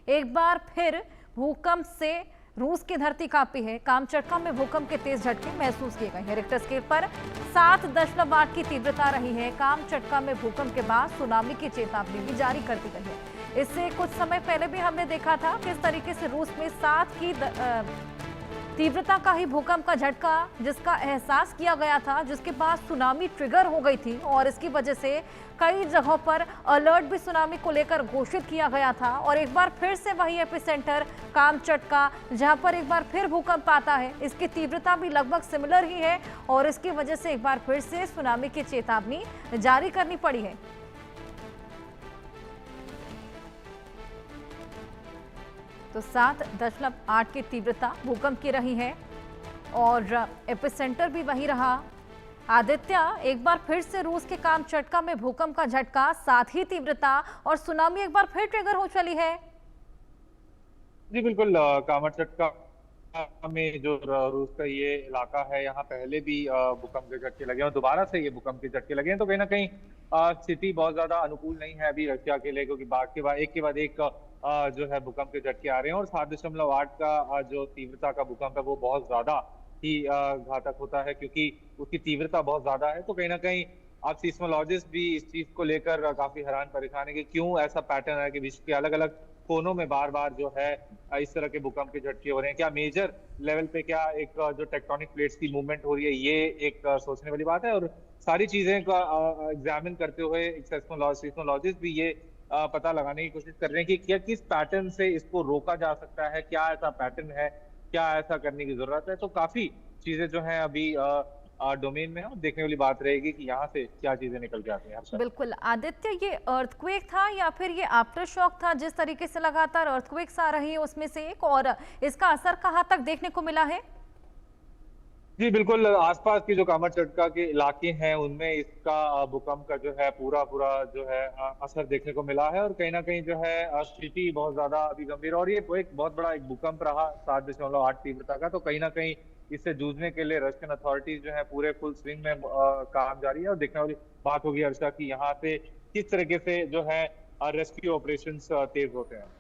एक बार फिर भूकंप से रूस की धरती कांपी है। कामचटका में भूकंप के तेज झटके महसूस किए गए हैं। रिक्टर स्केल पर 7.8 की तीव्रता रही है। कामचटका में भूकंप के बाद सुनामी की चेतावनी भी जारी कर दी गई है। इससे कुछ समय पहले भी हमने देखा था किस तरीके से रूस में 7 की तीव्रता का ही भूकंप का झटका जिसका एहसास किया गया था, जिसके बाद सुनामी ट्रिगर हो गई थी और इसकी वजह से कई जगहों पर अलर्ट भी सुनामी को लेकर घोषित किया गया था। और एक बार फिर से वही एपिसेंटर कामचटका, जहां पर एक बार फिर भूकंप आता है, इसकी तीव्रता भी लगभग सिमिलर ही है और इसकी वजह से एक बार फिर से सुनामी की चेतावनी जारी करनी पड़ी है। तो 7.8 की तीव्रता भूकंप की रही है और एपिसेंटर भी वही रहा। आदित्य, एक बार फिर से रूस के कामचटका में भूकंप का झटका, साथ ही तीव्रता और सुनामी एक बार फिर ट्रिगर हो चली है। जी बिल्कुल, कामचटका में जो रूस का ये इलाका है, यहाँ पहले भी भूकंप के झटके लगे और दोबारा से ये भूकंप के झटके लगे हैं। तो कहीं ना कहीं स्थिति बहुत ज्यादा अनुकूल नहीं है अभी रशिया के लिए, क्योंकि एक के बाद एक जो है भूकंप के झटके आ रहे हैं और 7.8 का जो तीव्रता का भूकंप है वो बहुत ज्यादा ही घातक होता है, क्योंकि उसकी तीव्रता बहुत ज्यादा है। तो कहीं ना कहीं आप सीस्मोलॉजिस्ट भी इस चीज को लेकर काफी हैरान परेशान है कि क्यों ऐसा पैटर्न है कि विश्व के अलग अलग कोनों में बार बार जो है इस तरह के भूकंप के झटके हो रहे हैं। क्या मेजर लेवल पे क्या एक जो टेक्टोनिक प्लेट्स की मूवमेंट हो रही है, ये एक सोचने वाली बात है। और सारी चीजें का एग्जामिन करते हुए सीस्मोलॉजिस्ट भी ये पता लगाने की कोशिश कर रहे हैं कि क्या किस पैटर्न से इसको रोका जा सकता है, क्या ऐसा पैटर्न है, क्या ऐसा करने की जरूरत है। तो काफी चीजें जो है अभी डोमेन में है और देखने वाली बात रहेगी कि यहाँ से क्या चीजें निकल के आती हैं। बिल्कुल आदित्य, ये अर्थक्वेक था या फिर ये आफ्टर शॉक था? जिस तरीके से लगातार अर्थक्वेक्स आ रही है उसमें से एक, और इसका असर कहाँ तक देखने को मिला है? जी बिल्कुल, आसपास की जो कामचटका के इलाके हैं उनमें इसका भूकंप का जो है पूरा जो है असर देखने को मिला है। और कहीं ना कहीं जो है स्थिति बहुत ज्यादा अभी गंभीर, और ये एक बहुत बड़ा एक भूकंप रहा 7.8 तीव्रता का। तो कहीं ना कहीं इससे जूझने के लिए रशियन अथॉरिटीज जो है पूरे फुल स्विंग में काम जारी है। और देखने वाली बात होगी हर्षा की यहाँ से किस तरीके से जो है रेस्क्यू ऑपरेशन तेज होते हैं।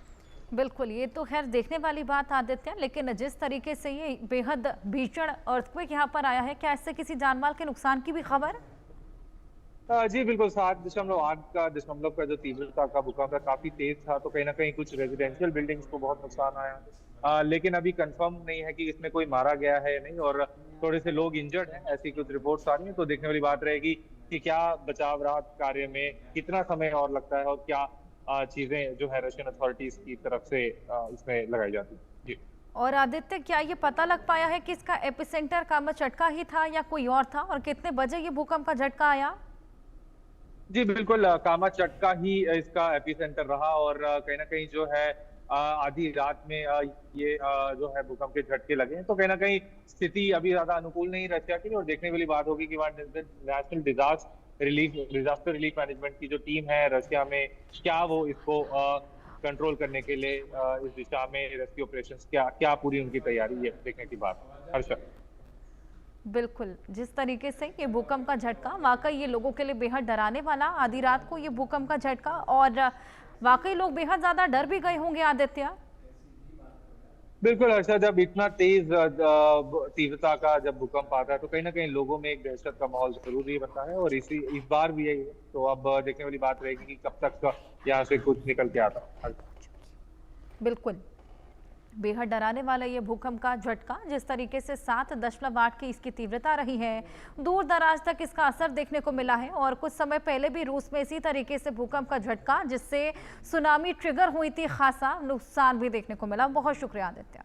बिल्कुल, ये तो खैर देखने वाली बात आदित्य, लेकिन जिस तरीके से ये बेहद भीषण अर्थक्वेक यहाँ पर आया है, क्या इससे किसी जानमाल के नुकसान की भी खबर? जी बिल्कुल, 7.8 का जो तीव्रता का भूकंप है काफी तेज था। तो कहीं ना कहीं कुछ रेजिडेंशियल बिल्डिंग्स को बहुत नुकसान आया, लेकिन अभी कंफर्म नहीं है कि इसमें कोई मारा गया है या नहीं, और थोड़े से लोग इंजर्ड हैं, ऐसी कुछ रिपोर्ट्स आ रही हैं। तो देखने वाली बात रहेगी कि क्या बचाव राहत कार्य में कितना समय और लगता है और क्या चीजें जो है रशियन अथॉरिटीज की तरफ से इसमें लगाई जाती है। जी। और आदित्य, क्या ये पता लग पाया है कि इसका एपिसेंटर कामचटका ही था या कोई और था, और कितने बजे ये भूकंप का झटका आया? जी बिल्कुल, कामाचटका ही इसका एपिसेंटर रहा और कहीं ना कहीं जो है आधी रात में ये जो है भूकंप के झटके लगे हैं। तो कहीं ना कहीं स्थिति अभी ज्यादा अनुकूल नहीं रशिया की, और देखने वाली बात होगी कि वहाँ नेशनल डिजास्टर रिलीफ मैनेजमेंट की जो टीम है रशिया में, क्या वो इसको कंट्रोल करने के लिए इस दिशा में रेस्क्यू ऑपरेशंस क्या पूरी उनकी तैयारी है, देखने की बात है। हर्षा। बिल्कुल, जिस तरीके से ये भूकंप का झटका, वाकई ये लोगों के लिए बेहद डराने वाला, आधी रात को ये भूकंप का झटका, और वाकई लोग बेहद ज्यादा डर भी गए होंगे आदित्य। बिल्कुल हर्षा, जब इतना तेज तीव्रता का जब भूकंप आता है तो कहीं ना कहीं लोगों में एक दहशत का माहौल जरूरी बनता है, और इस बार भी यही है। तो अब देखने वाली बात रहेगी कि कब तक यहाँ से कुछ निकल के आता है। बिल्कुल, बेहद डराने वाला ये भूकंप का झटका, जिस तरीके से 7.8 की इसकी तीव्रता रही है, दूर दराज तक इसका असर देखने को मिला है। और कुछ समय पहले भी रूस में इसी तरीके से भूकंप का झटका, जिससे सुनामी ट्रिगर हुई थी, खासा नुकसान भी देखने को मिला। बहुत शुक्रिया आदित्य।